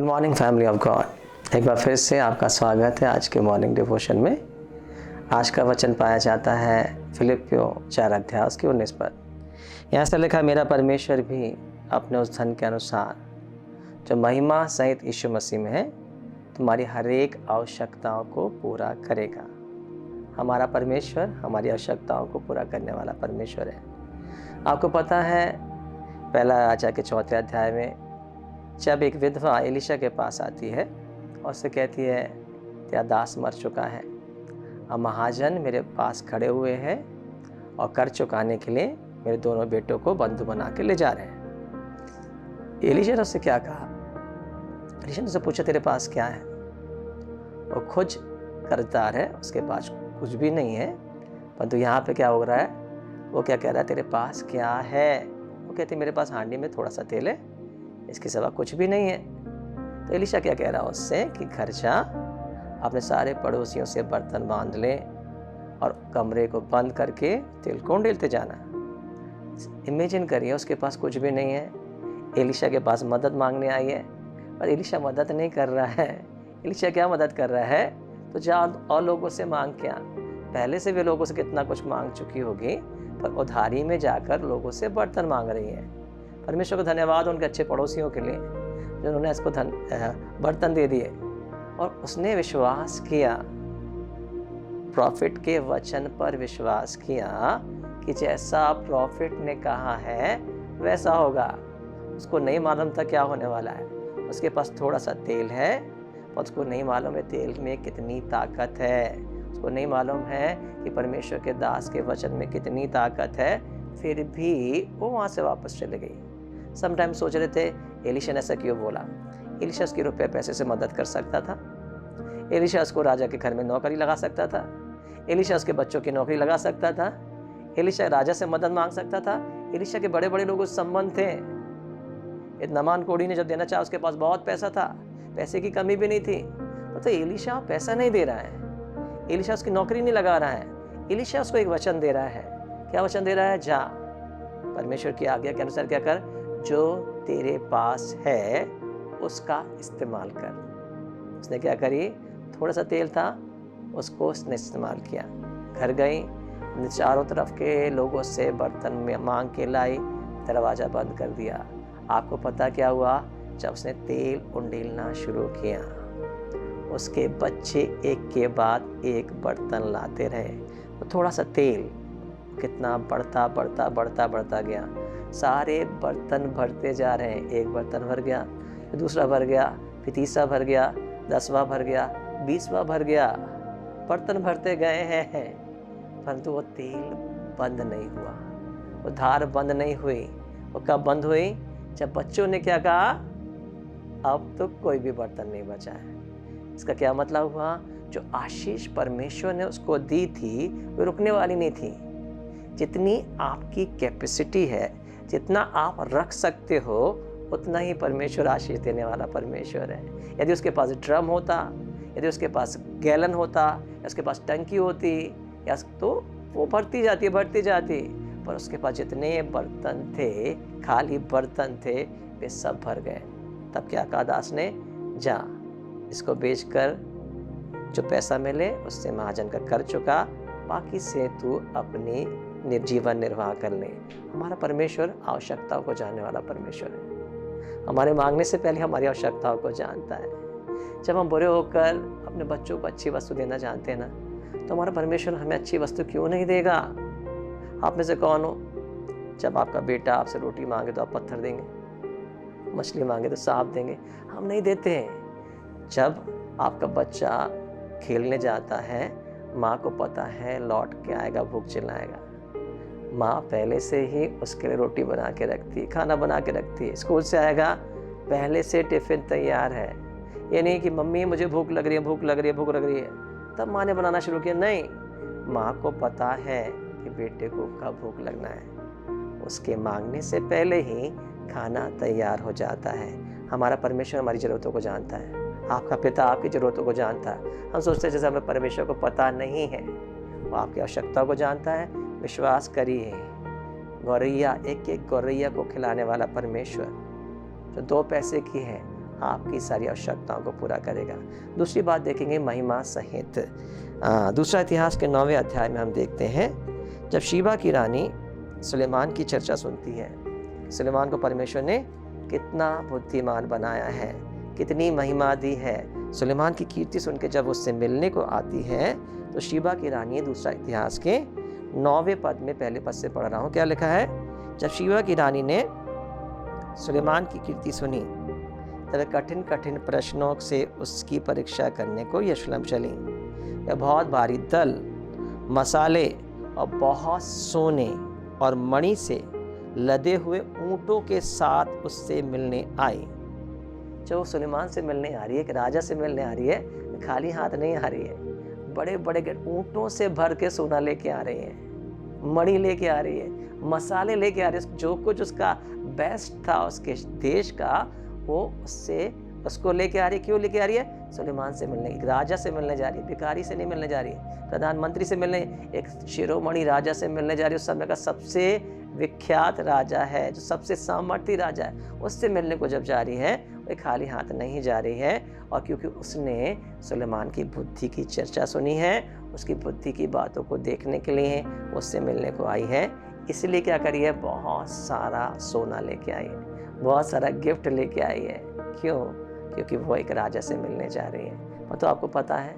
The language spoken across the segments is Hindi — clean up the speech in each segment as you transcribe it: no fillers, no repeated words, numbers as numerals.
मॉर्निंग फैमिली ऑफ गॉड, एक बार फिर से आपका स्वागत है आज के मॉर्निंग डिवोशन में। आज का वचन पाया जाता है फिलिपियों 4 अध्याय उसके 19 पर। यहाँ से लिखा, मेरा परमेश्वर भी अपने उस धन के अनुसार जो महिमा सहित यीशु मसीह में है तुम्हारी हर एक आवश्यकताओं को पूरा करेगा। हमारा परमेश्वर हमारी आवश्यकताओं को पूरा करने वाला परमेश्वर है। आपको पता है पहला राजा के 4 अध्याय में जब एक विधवा एलिशा के पास आती है और उससे कहती है तेरा दास मर चुका है, अब महाजन मेरे पास खड़े हुए हैं और कर चुकाने के लिए मेरे दोनों बेटों को बंधु बना के ले जा रहे हैं। एलिशा ने उससे क्या कहा? एलिशा ने उससे पूछा तेरे पास क्या है? वो खुद कर्जदार है, उसके पास कुछ भी नहीं है, परंतु यहाँ पे क्या हो रहा है, वो क्या कह रहा है तेरे पास क्या है? वो कहती मेरे पास हांडी में थोड़ा सा तेल है, इसके सिवा कुछ भी नहीं है। तो एलिशा क्या कह रहा है उससे कि घर जा, अपने सारे पड़ोसियों से बर्तन बांध ले और कमरे को बंद करके तेल को उंडेलते जाना। इमेजिन करिए उसके पास कुछ भी नहीं है, एलिशा के पास मदद मांगने आई है, पर एलिशा मदद नहीं कर रहा है। एलिशा क्या मदद कर रहा है? तो जा और लोगों से मांग क्या, पहले से वे लोगों से कितना कुछ मांग चुकी होगी, पर उधारी में जाकर लोगों से बर्तन मांग रही है। परमेश्वर को धन्यवाद उनके अच्छे पड़ोसियों के लिए जिन्होंने इसको बर्तन दे दिए। और उसने विश्वास किया, प्रॉफिट के वचन पर विश्वास किया कि जैसा प्रॉफिट ने कहा है वैसा होगा। उसको नहीं मालूम था क्या होने वाला है। उसके पास थोड़ा सा तेल है और उसको नहीं मालूम है तेल में कितनी ताकत है। उसको नहीं मालूम है कि परमेश्वर के दास के वचन में कितनी ताकत है। फिर भी वो वहाँ से वापस चले गई। समटाइम सोच रहे थे एलिशा ने ऐसा क्यों बोला। एलिशा उसके रुपये पैसे से मदद कर सकता था। एलिशा उसको राजा के घर में नौकरी लगा सकता था। एलिशा उसके बच्चों की नौकरी लगा सकता था। एलिशा राजा से मदद मांग सकता था। एलिशा के बड़े बड़े लोगों से संबंध थे। नमान कोड़ी ने जब देना चाहा उसके पास बहुत पैसा था, पैसे की कमी भी नहीं थी, तो एलिशा पैसा नहीं दे रहा है। एलिशा उसकी नौकरी नहीं लगा रहा है। एलिशा उसको एक वचन दे रहा है। क्या वचन दे रहा है? जा, परमेश्वर की आज्ञा के अनुसार क्या कर, जो तेरे पास है उसका इस्तेमाल कर। उसने क्या करी? थोड़ा सा तेल था, उसको उसने इस्तेमाल किया। घर गई, चारों तरफ के लोगों से बर्तन में मांग के लाई, दरवाज़ा बंद कर दिया। आपको पता क्या हुआ? जब उसने तेल उंडेलना शुरू किया, उसके बच्चे एक के बाद एक बर्तन लाते रहे। तो थोड़ा सा तेल कितना बढ़ता गया। सारे बर्तन भरते जा रहे हैं। एक बर्तन भर गया, फिर दूसरा भर गया, फिर तीसरा भर गया, 10वां भर गया, 20वां भर गया। बर्तन भरते गए हैं, परंतु वो तेल बंद नहीं हुआ, वो धार बंद नहीं हुई। वो कब बंद हुई? जब बच्चों ने क्या कहा, अब तो कोई भी बर्तन नहीं बचा है। इसका क्या मतलब हुआ? जो आशीष परमेश्वर ने उसको दी थी वो रुकने वाली नहीं थी। जितनी आपकी कैपेसिटी है, जितना आप रख सकते हो, उतना ही परमेश्वर आशीष देने वाला परमेश्वर है। यदि उसके पास ड्रम होता, यदि उसके पास गैलन होता, या उसके पास टंकी होती, या तो वो भरती जाती, पर उसके पास जितने बर्तन थे, खाली बर्तन थे, वे सब भर गए। तब क्या कहा दास ने? जा, इसको बेचकर जो पैसा मिले उससे महाजन का कर चुका, बाकी से तू अपनी जीवन निर्वाह कर ले। हमारा परमेश्वर आवश्यकताओं को जानने वाला परमेश्वर है। हमारे मांगने से पहले हमारी आवश्यकताओं को जानता है। जब हम बुरे होकर अपने बच्चों को अच्छी वस्तु देना जानते हैं ना, तो हमारा परमेश्वर हमें अच्छी वस्तु क्यों नहीं देगा? आप में से कौन हो, जब आपका बेटा आपसे रोटी मांगे तो आप पत्थर देंगे, मछली मांगे तो सांप देंगे? हम नहीं देते हैं। जब आपका बच्चा खेलने जाता है, माँ को पता है लौट के आएगा, भूख चिल्लाएगा, माँ पहले से ही उसके लिए रोटी बना के रखती, खाना बना के रखती। स्कूल से आएगा, पहले से टिफिन तैयार है। ये नहीं कि मम्मी मुझे भूख लग रही है, तब माँ ने बनाना शुरू किया। नहीं, माँ को पता है कि बेटे को कब भूख लगना है। उसके मांगने से पहले ही खाना तैयार हो जाता है। हमारा परमेश्वर हमारी ज़रूरतों को जानता है। आपका पिता आपकी ज़रूरतों को जानता है। हम सोचते हैं जैसे हमें परमेश्वर को पता नहीं है। वो आपकी आवश्यकताओं को जानता है। विश्वास करिए, गौरैया, एक एक गौरैया को खिलाने वाला परमेश्वर जो 2 पैसे की है, आपकी सारी आवश्यकताओं को पूरा करेगा। दूसरी बात देखेंगे महिमा सहित। दूसरा इतिहास के 9वें अध्याय में हम देखते हैं, जब शीबा की रानी सुलेमान की चर्चा सुनती है, सुलेमान को परमेश्वर ने कितना बुद्धिमान बनाया है, कितनी महिमा दी है। सुलेमान की कीर्ति सुनकर जब उससे मिलने को आती है, तो शीबा की रानी, दूसरा इतिहास के 9वें पद में, पहले पद से पढ़ रहा हूँ, क्या लिखा है? जब शीबा की रानी ने सुलेमान की कीर्ति सुनी, तब कठिन कठिन प्रश्नों से उसकी परीक्षा करने को यरूशलेम चली। यह बहुत भारी दल, मसाले और बहुत सोने और मणि से लदे हुए ऊंटों के साथ उससे मिलने आई। जो सुलेमान से मिलने आ रही है, एक राजा से मिलने आ रही है, खाली हाथ नहीं आ रही है। बड़े बड़े ऊंटों से भर के सोना लेके आ रही है, मणि लेके आ रही है, मसाले लेके आ रही है। जो कुछ उसका बेस्ट था उसके देश का, वो उसको लेके आ रही है। क्यों लेके आ रही है? सुलेमान से मिलने, एक राजा से मिलने जा रही है, भिखारी से नहीं मिलने जा रही है, प्रधानमंत्री से मिलने, एक शिरोमणि राजा से मिलने जा रही है। उस समय का सबसे विख्यात राजा है, जो सबसे सामर्थ्य राजा है, उससे मिलने को जब जा रही है, वो खाली हाथ नहीं जा रही है। और क्योंकि उसने सुलेमान की बुद्धि की चर्चा सुनी है, उसकी बुद्धि की बातों को देखने के लिए उससे मिलने को आई है, इसलिए क्या करी है? बहुत सारा सोना लेके आई है, बहुत सारा गिफ्ट लेके आई है। क्यों? क्योंकि वो एक राजा से मिलने जा रही है। तो आपको पता है,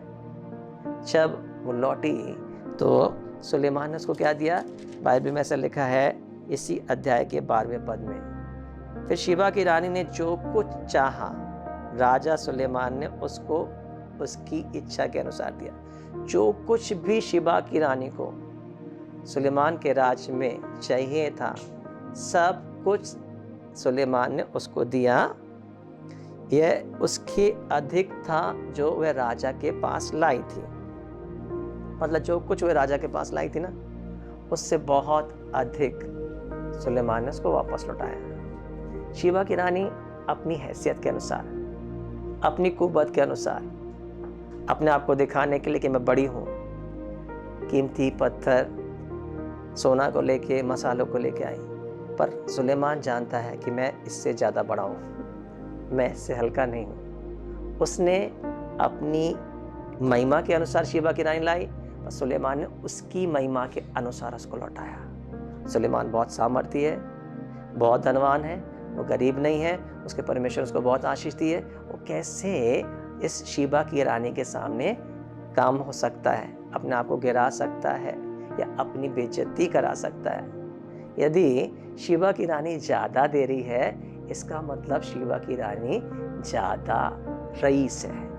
जब वो लौटी तो सुलेमान ने उसको क्या दिया? बाइबल में ऐसा लिखा है, इसी अध्याय के 12वें पद में, फिर शीबा की रानी ने जो कुछ चाहा, राजा सुलेमान ने उसको उसकी इच्छा के अनुसार दिया। जो कुछ भी शीबा की रानी को सुलेमान के राज में चाहिए था, सब कुछ सुलेमान ने उसको दिया। यह उसके अधिक था जो वह राजा के पास लाई थी। मतलब जो कुछ वह राजा के पास लाई थी ना, उससे बहुत अधिक सुलेमान ने उसको वापस लौटाया। शीबा की रानी अपनी हैसियत के अनुसार, अपनी कुवत के अनुसार, अपने आप को दिखाने के लिए कि मैं बड़ी हूँ, कीमती पत्थर सोना को लेके, मसालों को लेके आई। पर सुलेमान जानता है कि मैं इससे ज़्यादा बड़ा हूँ, मैं इससे हल्का नहीं हूँ। उसने अपनी महिमा के अनुसार शीबा की रानी लाई, पर सुलेमान ने उसकी महिमा के अनुसार उसको लौटाया। सुलेमान बहुत सामर्थ्य है, बहुत धनवान है, वो गरीब नहीं है, उसके परमेश्वर उसको बहुत आशीष दी है। वो कैसे इस शीबा की रानी के सामने काम हो सकता है, अपने आप को गिरा सकता है या अपनी बेइज्जती करा सकता है? यदि शीबा की रानी ज़्यादा दे रही है, इसका मतलब शीबा की रानी ज़्यादा रईस है।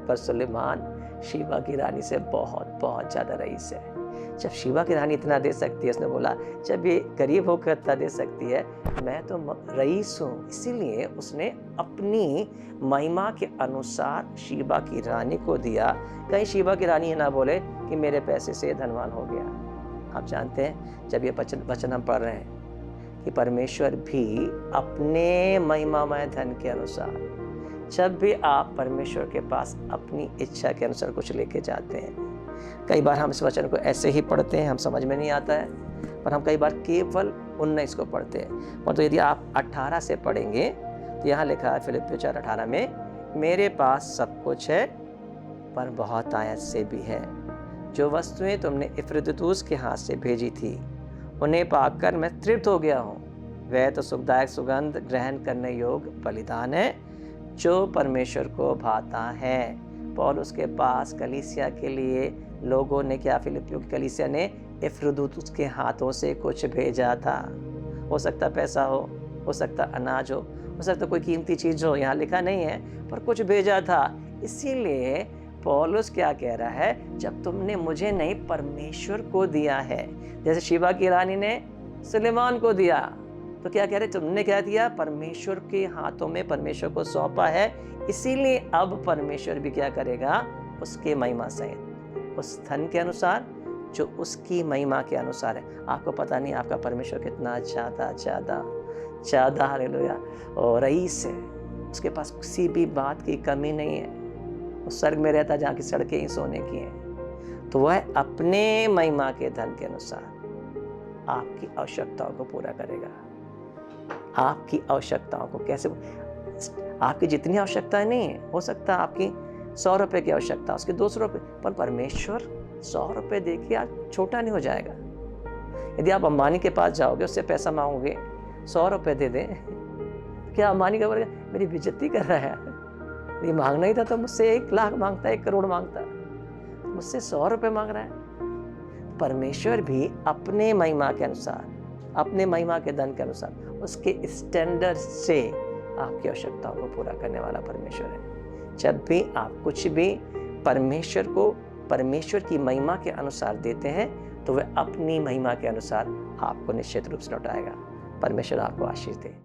पर सुलेमान शीबा की रानी से बहुत बहुत ज़्यादा रईस है। जब शीबा की रानी इतना दे सकती है, उसने बोला, जब ये गरीब होकर इतना दे सकती है, मैं तो रईस हूँ। इसीलिए उसने अपनी महिमा के अनुसार शीबा की रानी को दिया। कहीं शीबा की रानी ये ना बोले कि मेरे पैसे से धनवान हो गया। आप जानते हैं, जब ये वचन हम पढ़ रहे हैं कि परमेश्वर भी अपने महिमामय धन के अनुसार, जब भी आप परमेश्वर के पास अपनी इच्छा के अनुसार कुछ लेके जाते हैं, कई बार हम इस वचन को ऐसे ही पढ़ते हैं, हम समझ में नहीं आता है, पर हम कई बार केवल 19 को पढ़ते हैं। परंतु यदि आप 18 से पढ़ेंगे तो यहाँ लिखा है फिलिप्पियों 4:18 में, मेरे पास सब कुछ है पर बहुत आयत से भी है। जो वस्तुएं तुमने इफ्रितुस के हाथ से भेजी थी, उन्हें पाकर मैं तृप्त हो गया हूँ। वह तो सुखदायक सुगंध ग्रहण करने योग्य बलिदान है, जो परमेश्वर को भाता है। पौलुस के पास कलीसिया के लिए लोगों ने क्या, फिलिप्पियों की कलीसिया ने इफ्रितुस के हाथों से कुछ भेजा था। हो सकता पैसा हो सकता अनाज हो सकता कोई कीमती चीज़ हो, यहाँ लिखा नहीं है, पर कुछ भेजा था। इसीलिए पौलुस क्या कह रहा है, जब तुमने मुझे नहीं परमेश्वर को दिया है, जैसे शीबा की रानी ने सुलेमान को दिया, तो क्या कह रहे, तुमने क्या दिया? परमेश्वर के हाथों में परमेश्वर को सौंपा है। इसीलिए अब परमेश्वर भी क्या करेगा? उसके महिमा सहित, उस धन के अनुसार जो उसकी महिमा के अनुसार है। आपको पता नहीं आपका परमेश्वर कितना ज़्यादा हालेलुया और रईस है। उसके पास किसी भी बात की कमी नहीं है। वो स्वर्ग में रहता जहाँ की सड़कें ही सोने की हैं। तो वह अपने महिमा के धन के अनुसार आपकी आवश्यकताओं को पूरा करेगा। आपकी आवश्यकताओं को कैसे? आपकी जितनी आवश्यकता नहीं है, हो सकता है आपकी 100 रुपये की आवश्यकता, उसके 200 रुपये, पर परमेश्वर 100 रुपये देखिए आप छोटा नहीं हो जाएगा। यदि आप अंबानी के पास जाओगे, उससे पैसा मांगोगे, 100 रुपये दे दें, क्या अंबानी का बोलेगा मेरी बेइज्जती कर रहा है, ये मांगना ही था तो मुझसे 1 लाख मांगता, 1 करोड़ मांगता, मुझसे 100 रुपये मांग रहा है। परमेश्वर भी अपने महिमा के अनुसार, अपने महिमा के धन के अनुसार, उसके स्टैंडर्ड से आपकी आवश्यकताओं को पूरा करने वाला परमेश्वर है। जब भी आप कुछ भी परमेश्वर को परमेश्वर की महिमा के अनुसार देते हैं तो वह अपनी महिमा के अनुसार आपको निश्चित रूप से लौटाएगा। परमेश्वर आपको आशीष दे।